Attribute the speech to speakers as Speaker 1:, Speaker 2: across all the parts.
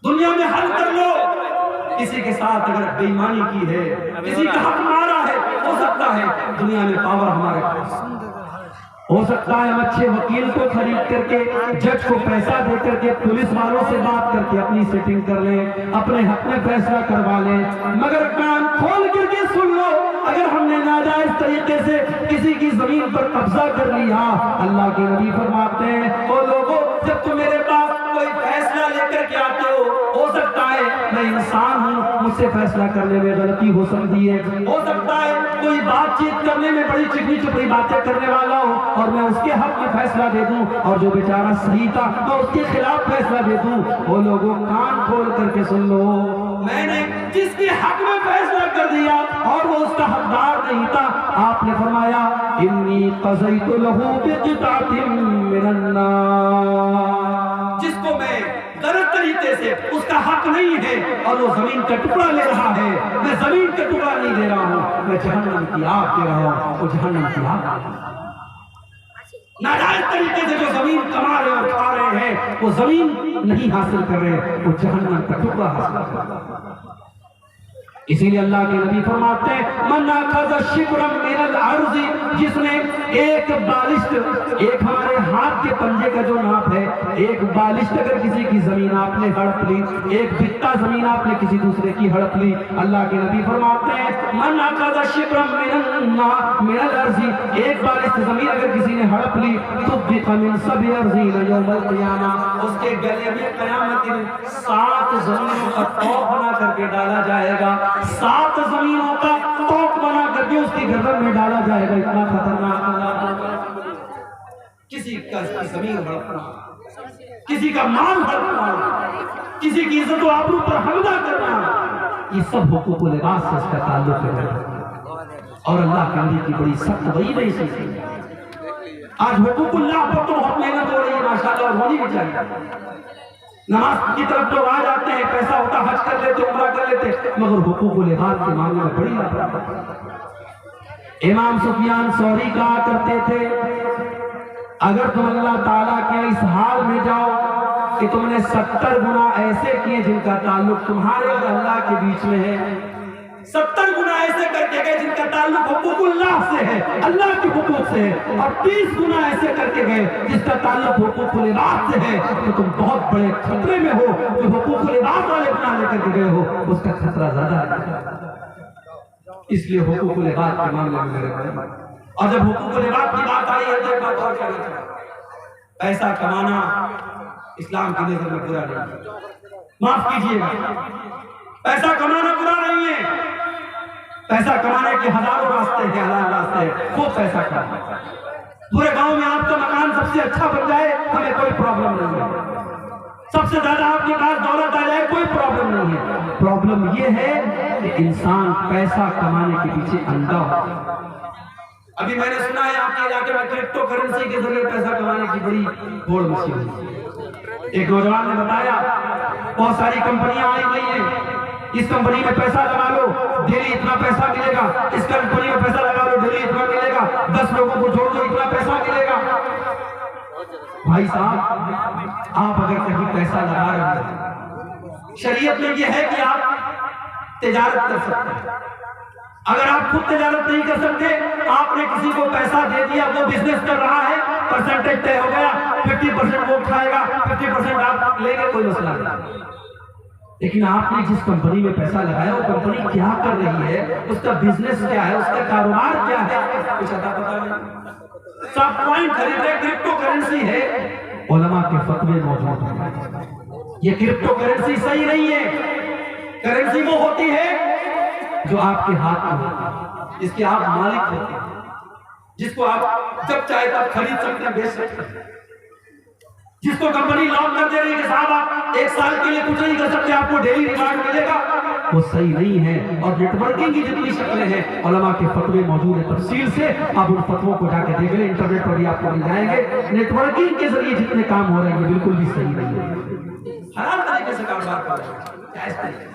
Speaker 1: دنیا میں حل کر لو. کسی کے ساتھ اگر بے ایمانی کی ہے، کسی کا حق مارا ہے، ہو سکتا ہے دنیا میں پاور ہمارے پاس ہو سکتا ہے ہم اچھے وکیل کو خرید کر کے، جج کو پیسہ دے کر کے، پولیس والوں سے بات کر کے اپنی سیٹنگ کر لیں، اپنے حق میں فیصلہ کروا لیں. مگر کان کھول کر کے سن لو، اگر ہم نے ناجائز طریقے سے کسی کی زمین پر قبضہ کر لیا، اللہ کے نبی فرماتے ہیں او لوگوں، جب تم میرے پاس کوئی فیصلہ لے کر کے آتے ہو سکتا ہے میں انسان ہوں، مجھ سے فیصلہ کرنے میں غلطی ہو سکتی ہے، ہو سکتا ہے کوئی بات چیت کرنے میں بڑی چکنی چپڑی باتیں کرنے والا ہوں اور میں اس کے حق میں فیصلہ دے دوں، اور جو بیچارہ صحیح تھا میں اس کے خلاف فیصلہ دے دوں. وہ لوگوں کان کھول کر کے سن لو، میں نے جس کے حق میں فیصلہ کر دیا اور وہ اس کا حقدار نہیں تھا، آپ نے فرمایا انی قضیت لہ بقطعۃ من النار، جس کو میں غلط طریقے سے اس کا حق نہیں ہے اور وہ زمین کا ٹکڑا لے رہا ہے، میں زمین کا ٹکڑا نہیں دے رہا ہوں، میں جہنم کی آگ دے رہا ہوں، وہ جہنم کی آگ. ناجائز طریقے سے جو زمین کما رہے اور کھا رہے ہیں وہ زمین نہیں حاصل کر رہے، وہ جہنم کا ٹکڑا حاصل کر رہے. اسی لیے اللہ کے نبی فرماتے ہیں من اخذ شبرا من الارض، جس نے ایک بالشت، ایک ہمارے ہاتھ کے پنجے کا جو ناپ ہے، ایک بالشت اگر کسی کی زمین آپ نے ہڑپ لی، ایک بتا زمین آپ نے کسی دوسرے کی ہڑپ لی، اللہ کے نبی فرماتے ہیں من اخذ شبرا من الارض، ایک بالشت زمین اگر کسی نے ہڑپ لی طبق من 7 ارضین یوم القیامہ، اس کے گلے میں قیامت دن 7 زمینوں کا توق بنا کر کے ڈالا جائے گا، 7 زمینوں کا توق بنا کر کے اس کی گردن میں ڈالا جائے گا. اتنا خطرناک اللہ. کسی کا زمین ہڑپنا، کسی کا مال ہڑپنا، کسی کی عزت و آبرو پر حملہ کرنا، یہ سب حقوق لباس سے اس کا تعلق ہے. اور اللہ کے نبی کی بڑی سخت وعید ہے اسی سے. آج حقوق اللہ پر تو بہت محنت ہو رہی ہے ماشاءاللہ، اور ہونی بھی چاہیے. نماز کی طرف لوگ آ جاتے ہیں، پیسہ ہوتا حج کر لیتے، عمرہ کر لیتے، مگر حقوق و لباس کے معاملے میں بڑی لاپرواہی. امام سفیان ثوری کہا کرتے تھے اگر تم اللہ تعالیٰ کے اس حال میں جاؤ کہ تم نے 70 گناہ ایسے کیے جن کا تعلق تمہارے اور اللہ کے بیچ میں ہے، 70 گناہ ایسے کر کے گئے جن کا تعلق حقوق اللہ سے ہے، اللہ کے حقوق سے ہے، اور 30 گناہ ایسے کر کے گئے جس کا تعلق حقوق لباس سے ہے، تو تم بہت بڑے خطرے میں ہو. جو حقوق لباس والے گناہ لے کر کے گئے ہو اس کا خطرہ زیادہ ہے. اس لیے حقوق لباس کے معاملے میں میرے بھائی، اور جب حقوق لباس کی بات آئی ہے تو ایک بات اور کرنا چاہیے، پیسہ کمانا اسلام کی نظر میں برا نہیں. معاف کیجیے گا، پیسہ کمانا برا نہیں ہے. پیسہ کمانے کے ہزاروں راستے ہیں، حلال راستے ہیں، خوب پیسہ کمانا. پورے گاؤں میں آپ کا مکان سب سے اچھا بن جائے، ہمیں کوئی پرابلم نہیں ہے. سب سے زیادہ آپ کے پاس دولت آ جائے، کوئی پرابلم نہیں ہے. پرابلم یہ ہے کہ انسان پیسہ کمانے کے پیچھے اندھا ہوتا ہے. ابھی میں نے سنا ہے آپ کے علاقے میں کرپٹو کرنسی کے ذریعے پیسہ کمانے کی بڑی بڑ مچھی ہوئی. ایک نوجوان نے بتایا بہت ساری کمپنیاں آئی ہوئی ہیں، اس کمپنی میں پیسہ لگا لو ڈیلی اتنا پیسہ ملے گا، اس کمپنی میں پیسہ لگا لو ڈیلی اتنا ملے گا، 10 لوگوں کو جوڑ دو اتنا پیسہ ملے گا. بھائی صاحب آپ اگر کہیں پیسہ لگا رہے ہیں، شریعت میں یہ ہے کہ آپ تجارت کر سکتے ہیں. اگر آپ خود تجارت نہیں کر سکتے، آپ نے کسی کو پیسہ دے دیا، وہ بزنس کر رہا ہے، پرسنٹیج طے ہو گیا، 50% وہ کھائے گا، 50% آپ لیں گے، کوئی مسئلہ نہیں. لیکن آپ نے جس کمپنی میں پیسہ لگایا وہ کمپنی کیا کر رہی ہے، اس کا بزنس کیا ہے، اس کا کاروبار کیا ہے، کچھ اتا پتا نہیں. سب کوائن خرید رہے، کرپٹو کرنسی ہے، علماء کے فتوے موجود ہیں. یہ کرپٹو کرنسی صحیح نہیں ہے. کرنسی وہ ہوتی ہے جو آپ کے ہاتھ میں ہوتی ہے، جس کے آپ مالک ہوتے ہیں، جس کو آپ جب چاہے تب خرید سکتے ہیں، بیچ سکتے ہیں. جس کو کمپنی لاک کر دے رہی ہے کہ صاحب آپ 1 سال کے لیے کچھ نہیں کر سکتے، آپ کو ڈیلی ریوارڈ ملے گا، وہ صحیح نہیں ہے. اور نیٹ ورکنگ کی جتنی شکلیں ہیں علماء کے فتوے موجود ہیں تفصیل سے، آپ ان فتووں کو جا کے دیکھ لیں، انٹرنیٹ پر بھی آپ کو مل جائیں گے. نیٹ ورکنگ کے ذریعے جتنے کام ہو رہے ہیں یہ بالکل بھی صحیح نہیں ہے. حلال طریقے سے کاروبار کرو، جائز طریقے سے.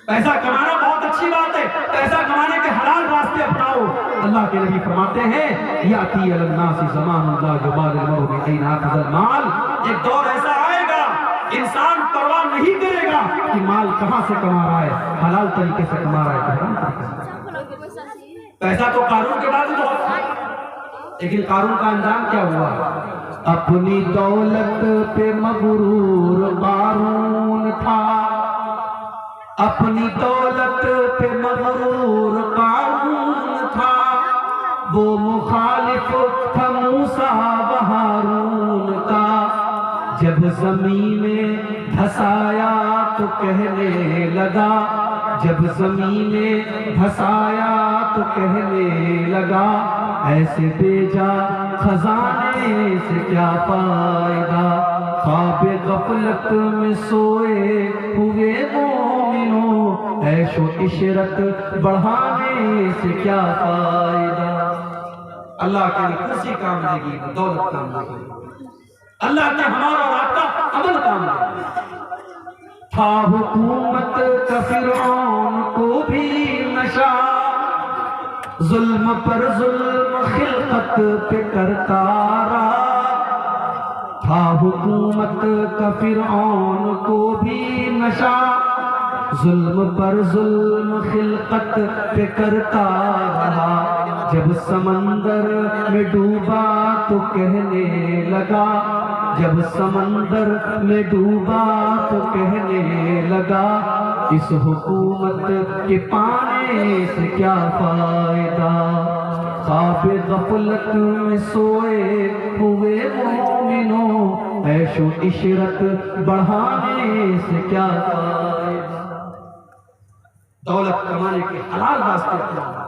Speaker 1: پیسہ کمانا بہت اچھی بات ہے، پیسہ کمانے کے حلال راستے اپناؤ. اللہ کے نبی فرماتے ہیں یاتی علی الناس زمان لا یبال المرء بأین اخذ المال، ایک دور ایسا آئے گا انسان پرواہ نہیں کرے گا کہ مال کہاں سے کما رہا ہے، حلال طریقے سے کما رہا ہے کہ حرام طریقے سے۔ پیسہ تو قارون کے بعد بہت تھا، لیکن قارون کا انجام کیا ہوا؟ اپنی دولت پہ مغرور قارون تھا، اپنی دولت پہ مغرور قارون تھا، وہ مخالف تھا موسیٰ و ہارون کا، جب زمین میں دھسایا تو کہنے لگا، جب زمین میں دھسایا تو کہنے لگا، ایسے بیجا خزانے سے کیا فائدہ، خواب غفلت میں سوئے ہوئے مومنوں، عیش و عشرت بڑھانے سے کیا فائدہ۔ اللہ کے لیے کرسی کام دے گی، دولت کام دے گی، اللہ نے ہمارا اور آپ کا عمل کام دے گی۔ تھا حکومت کا فرعون کو بھی نشہ، ظلم پر ظلم خلقت پہ کرتا رہا، تھا حکومت کا فرعون کو بھی نشہ، ظلم پر ظلم خلقت پہ کرتا رہا، جب سمندر میں ڈوبا تو کہنے لگا، جب سمندر میں ڈوبا تو کہنے لگا، اس حکومت کے پانے سے کیا فائدہ، خواب غفلت میں سوئے ہوئے مومنوں، عیش و عشرت بڑھانے سے کیا فائدہ۔ دولت کمانے کے حلال راستے اپنانا،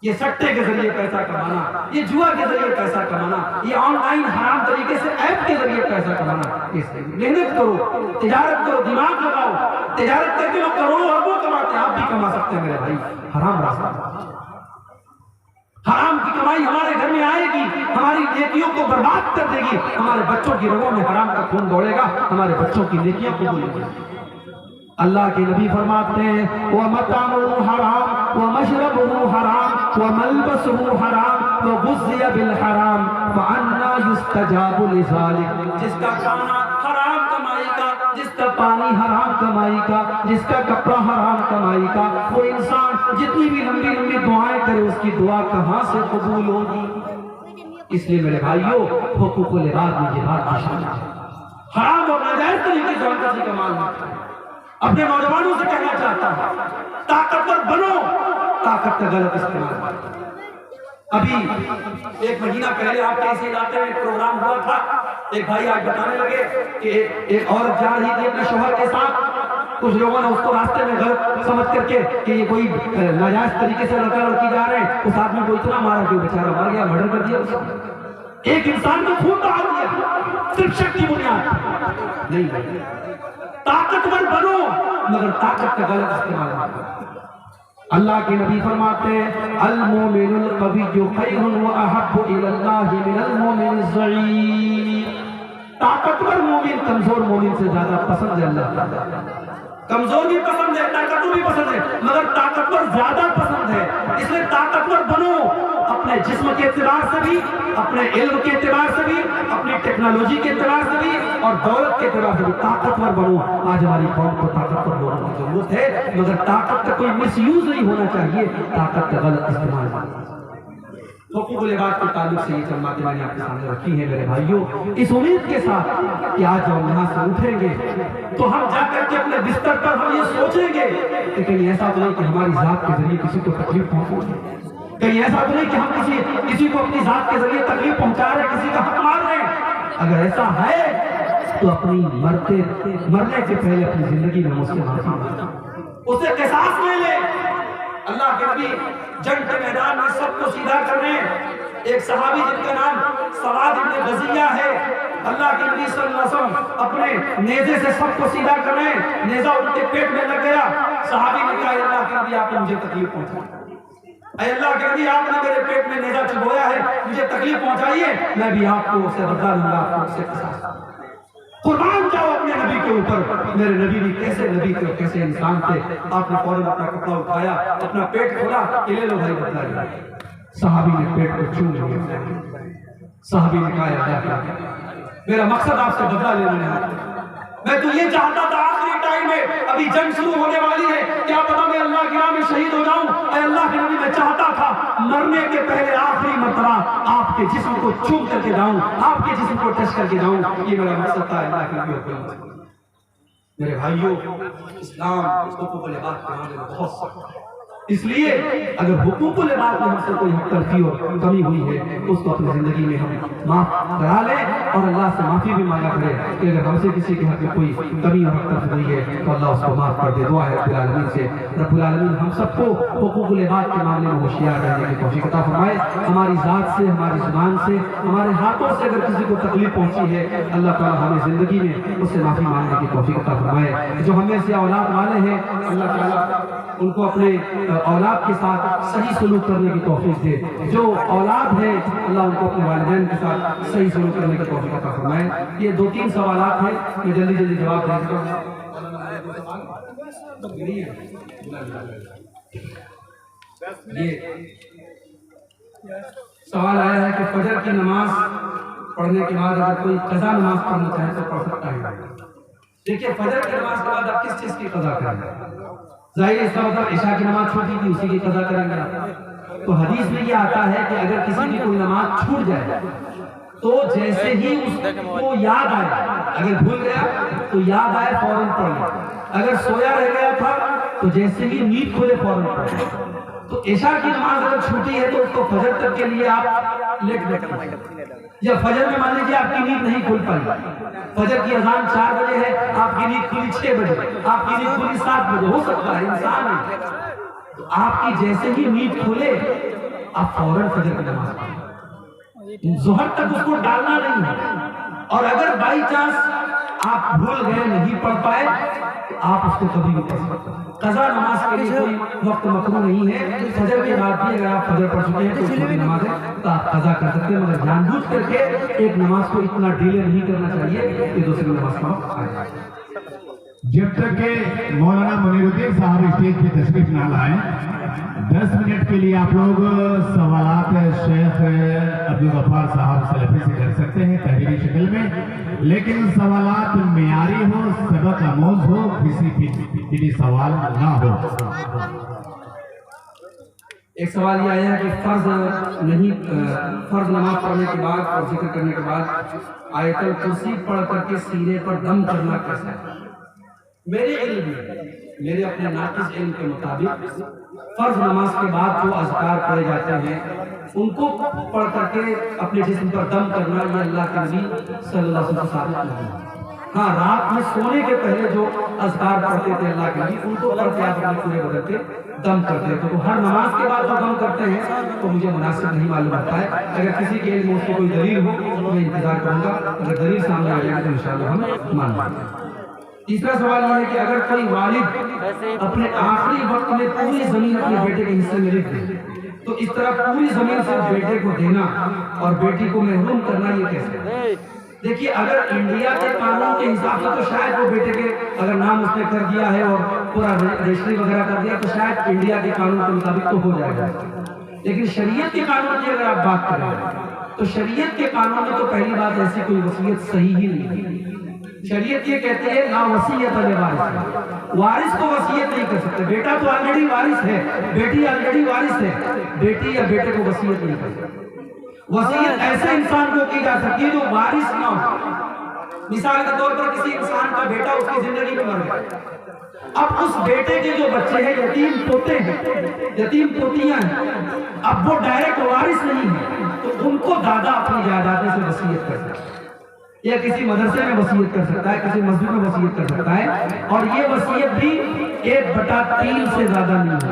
Speaker 1: یہ سٹے کے ذریعے پیسہ کمانا، یہ جوا کے ذریعے پیسہ کمانا، یہ آن لائن حرام طریقے سے ایپ کے ذریعے پیسہ کمانا، اس سے محنت کرو، تجارت کرو، دماغ لگاؤ، تجارت کر کے لوگ کروڑوں اربوں کماتے ہیں، آپ بھی کما سکتے ہیں میرے بھائی۔ حرام راستہ، حرام کی کمائی ہمارے گھر میں آئے گی، ہماری نیکیوں کو برباد کر دے گی، ہمارے بچوں کی رگوں میں حرام کا خون دوڑے گا، ہمارے بچوں کی نیکیاں قبول نہیں ہوگی۔ اللہ کے نبی فرماتے ہیں وَمَطْعَمُهُ حَرَامٌ وَمَشْرَبُهُ حَرَامٌ وَمَلْبَسُهُ حَرَامٌ وَغُذِّيَ بِالْحَرَامِ فَأَنَّىٰ يُسْتَجَابُ لِذَٰلِكَ۔ جس کا کھانا حرام کمائی کا، جس کا پانی حرام کمائی کا، جس کا کپڑا حرام کمائی کا، وہ انسان جتنی بھی لمبی لمبی دعائیں کرے اس کی دعا کہاں سے قبول ہوگی؟ اس لیے میرے بھائیوں، حقوق العباد میں جہاد کی شان ہے۔ حرام اور ناجائز طریقے سے ہم کا مال نہ کھائیں۔ اپنے نوجوانوں سے کہنا چاہتا ہوں، طاقتور بنو، طاقت کا غلط استعمال۔ ابھی ایک مہینہ پہلے آپ کے اسی علاقے میں پروگرام ہوا تھا، ایک بھائی آج بتانے لگے کہ ایک عورت جا رہی تھی اپنے شوہر کے ساتھ، کچھ لوگوں نے اس کو راستے میں غلط سمجھ کر کے کہ یہ کوئی ناجائز طریقے سے لڑکا لڑکی جا رہے ہیں، اس آدمی کو اتنا مارا کہ وہ بیچارہ مر گیا، مرڈر کر دیا اس نے۔ ایک انسان کو خون بہا دیا صرف شک کی بنیاد نہیں۔ طاقتور بنو مگر طاقت کا غلط استعمال نہ کرو۔ اللہ کے نبی فرماتے ہیں المومن القوی خیر واحب الی اللہ من المومن الضعیف۔ طاقتور مومن کمزور مومن سے زیادہ پسند ہے اللہ تعالیٰ۔ کمزور بھی پسند ہے، طاقتور بھی پسند ہے، مگر طاقتور زیادہ پسند ہے۔ اس لیے طاقتور بنو، اپنے جسم کے اعتبار سے بھی، اپنے علم کے اعتبار سے بھی، اپنی ٹیکنالوجی کے اعتبار سے بھی اور دولت کے اعتبار سے بھی طاقتور بنو۔ آج ہماری قوم کو طاقتور بننے کی ضرورت ہے، مگر طاقت کا کوئی مس یوز نہیں ہونا چاہیے، طاقت کا غلط استعمال نہیں۔ حقوق العباد کے تعلق سے یہ چند باتیں میں نے آپ کے سامنے رکھی ہیں میرے بھائیوں، اس امید کے ساتھ کہ آج جب ہم یہاں سے اٹھیں گے تو ہم جا کر کے اپنے بستر پر ہم یہ سوچیں گے کہ کہیں ایسا تو نہیں کہ ہماری ذات کے ذریعے کسی کو تکلیف پہنچے، کہیں ایسا تو نہیں کہ ہم کسی کو اپنی ذات کے ذریعے تکلیف پہنچا رہے ہیں، کسی کا حق مار رہے ہیں۔ اگر ایسا ہے تو اپنی مرنے سے پہلے اپنی زندگی میں مجھ سے معافی مانگو، اسے قصاص لے لے۔ اللہ کے نبی جنگ کے میدان میں سب کو سیدھا کر رہے ہیں۔ ایک صحابی جن کا نام سواد بن غزیہ ہے، اللہ کے نبی صلی اللہ علیہ وسلم اپنے نیزے سے سب کو سیدھا کر رہے ہیں، نیزہ ان کے پیٹ میں لگ گیا۔ صحابی نے کہا اللہ کے نبی آپ نے مجھے تکلیف پہنچائی، اے اللہ کے نبی آپ نے میرے پیٹ میں نیزہ چبھویا ہے، مجھے تکلیف پہنچائیے، میں بھی آپ کو اسے بدلا لوں گا، آپ کو اسے قصاص۔ قربان جاؤ اپنے نبی کے اوپر۔ میرے نبی بھی کیسے نبی تھے، کیسے انسان تھے۔ آپ نے فوراً اپنا کپڑا اٹھایا، اپنا پیٹ کھولا کہ لے لو بھائی بدلا لے۔ صحابی نے پیٹ کو چوم لیا، صحابی نے کہا اللہ میرا مقصد آپ سے بدلا لینا ہے، میں تو یہ چاہتا تھا آخری ٹائم میں ابھی جنگ شروع ہونے والی ہے، کیا پتا میں اللہ کی راہ میں شہید ہو جاؤں، اے اللہ کے نبی میں چاہتا تھا مرنے کے پہلے آخری مرتبہ آپ کے جسم کو چوم کر کے جاؤں، آپ کے جسم کو ٹچ کر کے جاؤں، یہ میرا مقصد تھا اللہ کے نبی۔ میرے بھائیوں، اسلام حقوق العباد کے معاملے میں بہت سخت ہے، اس لیے اگر حقوق العباد میں ہم سے کوئی حق تلفی اور کمی ہوئی ہے تو اس کو اپنی زندگی میں ہم معاف کرا لیں اور اللہ سے معافی بھی مانگا کریں کہ اگر ہم سے کسی کے حق میں کوئی کمی اور حق تلفی ہوئی ہے تو اللہ اس کو معاف کر دے۔ دعا ہے رب العالمین سے، رب العالمین ہم سب کو حقوق العباد کے معاملے میں ہوشیار رہنے کی توفیق عطا فرمائے، ہماری ذات سے، ہماری زبان سے، ہمارے ہاتھوں سے اگر کسی کو تکلیف پہنچی ہے اللہ تعالیٰ ہمیں زندگی میں اس سے معافی مانگنے کی توفیق عطا فرمائے۔ جو ہمیں سے اولاد والے ہیں اللہ تعالیٰ ان کو اپنے اولاد کے ساتھ صحیح سلوک کرنے کی توفیق دے، جو اولاد ہے اللہ ان کو اپنے والدین کے ساتھ صحیح سلوک کرنے کی توفیق عطا فرمائے۔ یہ 2-3 سوالات ہیں، میں جلدی جلدی جواب دے دیتا ہوں۔ یہ سوال آیا ہے کہ فجر کی نماز پڑھنے کے بعد اگر کوئی قضا نماز پڑھنا چاہے تو پڑھ سکتا ہے؟ دیکھیے فجر کی نماز کے بعد آپ کس چیز کی قضا کریں گے؟ ظاہر اس کا مطلب عشاء کی نماز چھوٹی تھی اسی کی قضا کریں گے آپ۔ تو حدیث میں یہ آتا ہے کہ اگر کسی کی کوئی نماز چھوٹ جائے تو جیسے ہی اس کو یاد آئے، اگر بھول گیا تو یاد آئے فوراً پڑھ لے، اگر سویا رہ گیا تھا تو جیسے ہی نیند کھلے فوراً پڑھ لے۔ تو عشاء کی نماز اگر چھوٹی ہے تو اس کو فجر تک کے لیے آپ لیٹ بیٹھیں، یا فجر میں مان لیجیے آپ کی نیند نہیں کھل پائی، فجر کی اذان 4 بجے ہے، آپ کی نیند کھلی 6 بجے، آپ کی نیند کھلی 7 بجے، ہو سکتا ہے انسان ہے، تو آپ کی جیسے ہی نیند کھلے آپ فوراً فجر کی نماز پڑھیں، ظہر تک اس کو ڈالنا نہیں ہے۔ اور اگر بائی چانس آپ بھول گئے نہیں پڑھ پائے تو آپ اس کو کبھی بھی پڑھ سکتے ہیں۔ قضا نماز کے لیے کوئی وقت مقرر نہیں ہے، فجر کے بعد بھی اگر آپ فجر پڑھ چکے ہیں تو چھوٹی نماز ہے تو آپ قضا کر سکتے ہیں، مگر جان بوجھ کر کے ایک نماز کو اتنا ڈیلے نہیں کرنا چاہیے کہ دوسری نماز کا وقت آ جائے۔
Speaker 2: جب تک کہ مولانا منیر الدین صاحب اسٹیج پہ تشریف نہ لائیں 10 منٹ کے لیے آپ لوگ سوالات شیخ عبدالغفار صاحب سلفی سے کر سکتے ہیں تحریری شکل میں، لیکن سوالات معیاری ہو، سبق آموز ہو، کسی بھی سوال نہ ہو۔
Speaker 1: ایک سوال یہ آیا ہے کہ فرض نماز پڑھنے کے بعد اور ذکر کرنے کے بعد آیت الکرسی پڑھ کر کے سینے پر دم کرنا کیسا ہے؟ میرے علم میں، میرے اپنے ناقص علم کے مطابق فرض نماز کے بعد جو اذکار پڑھے جاتے ہیں ان کو پڑھ کر کے اپنے جسم پر دم کرنا یہ اللہ کے نبی صلی اللہ علیہ وسلم ثابت نہیں ہے۔ ہاں رات میں سونے کے پہلے جو اذکار پڑھتے تھے اللہ کے نبی ان کو پڑھ کے آپ اپنے پورے بدن کے دم کرتے ہیں، تو ہر نماز کے بعد جو دم کرتے ہیں تو مجھے مناسب نہیں معلوم ہوتا ہے۔ اگر کسی کے علم میں کوئی دلیل ہو تو میں انتظار کروں گا، اگر دلیل سامنے آ جائے گا تو انشاءاللہ ہم مان لیں گے۔ تیسرا سوال یہ ہے کہ اگر کوئی والد اپنے آخری وقت میں پوری زمین اپنے بیٹے کے حصے میں لکھ دے تو اس طرح پوری زمین سے بیٹے کو دینا اور بیٹی کو محروم کرنا یہ کیسے؟ دیکھیے اگر انڈیا کے قانون کے حساب سے تو شاید وہ بیٹے کے اگر نام اس نے کر دیا ہے اور پورا رجسٹری وغیرہ کر دیا تو شاید انڈیا کے قانون کے مطابق تو ہو جائے گا، لیکن شریعت کے قانون کی اگر آپ بات کریں تو شریعت کے قانون میں تو پہلی بات ایسی کوئی وصیت صحیح ہی نہیں ہے۔ شریعت یہ کہتے ہیں لا وصیت لوارث، وارث کو وصیت نہیں کر سکتے، بیٹا تو آلریڈی وارث ہے، بیٹی آلریڈی وارث ہے، بیٹی یا بیٹے کو وصیت نہیں کر سکتے۔ وصیت ایسے انسان کو کی جا سکتی ہے جو وارث نہ ہو، مثال کے طور پر کسی انسان کا بیٹا اس کی زندگی میں مر گیا، اب اس بیٹے کے جو بچے ہیں یتیم پوتے ہیں، یتیم پوتیاں ہیں، اب وہ ڈائریکٹ وارث نہیں ہیں تو ان کو دادا اپنی جائیدادوں سے وصیت کر سکتا ہے، یا کسی مدرسے میں وصیت کر سکتا ہے، کسی مسجد میں وصیت کر سکتا ہے، اور یہ وصیت بھی 1/3 سے زیادہ نہیں ہے۔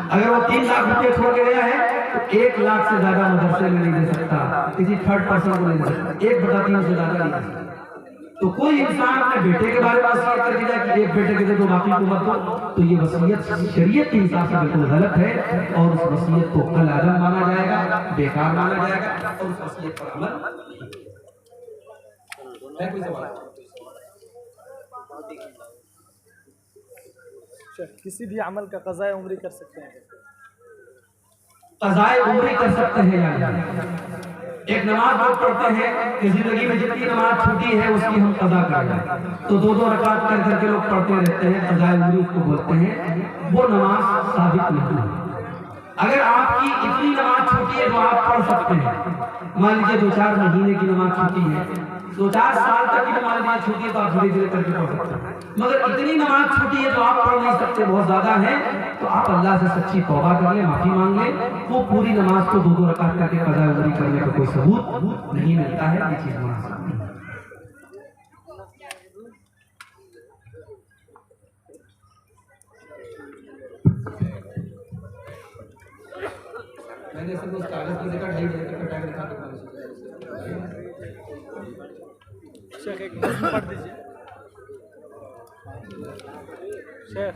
Speaker 1: اگر وہ 3 لاکھ روپے چھوڑ کے گیا ہے تو 1 لاکھ سے زیادہ مدرسے میں نہیں دے سکتا، کسی تھرڈ پرسن کو نہیں دے سکتا، 1/3 سے زیادہ نہیں دے سکتا۔ تو کوئی انسان اپنے بیٹے کے بارے میں وصیت کر کے جائے کہ ایک بیٹے کے دے دو باقی کو مت دو، تو یہ وصیت شریعت کے حساب سے بالکل غلط ہے اور اس وصیت کو کالعدم مانا جائے گا، بیکار مانا جائے گا اور اس وصیت پر عمل نہیں ہوگا۔
Speaker 3: کسی بھی عمل کا قضاء عمری کر سکتے ہیں؟
Speaker 1: قضاء عمری کر سکتے ہیں یا نہیں؟ ایک نماز لوگ پڑھتے ہیں کہ زندگی میں جتنی نماز چھوٹی ہے اس کی ہم قضا کریں، تو 2 رکعت کر کے لوگ پڑھتے رہتے ہیں، قضاء عمری کو بولتے ہیں، وہ نماز ثابت نہیں ہے۔ اگر آپ کی اتنی نماز چھوٹی ہے تو آپ پڑھ سکتے ہیں، مان لیجیے 2-4 مہینے کی نماز چھوٹی ہے، 2-4 سال تک کی نماز چھوٹی ہے تو آپ دھیرے دھیرے کر کے پڑھ سکتے ہیں، مگر اتنی نماز چھوٹی ہے تو آپ پڑھ نہیں سکتے، بہت زیادہ ہے، تو آپ اللہ سے سچی توبہ کر لیں، معافی مانگ لیں، وہ پوری نماز کو 2 رکعت کر کے قضاء عمری کرنے کا کوئی ثبوت نہیں ملتا ہے، یہ چیز مناسب نہیں ہے۔ میں نے صرف اس کاغذ پر دیکھا 2.5 بجے تک کا ٹائم لکھا تھا۔
Speaker 3: شیخ ایک نظم پڑھ دیجیے شیخ۔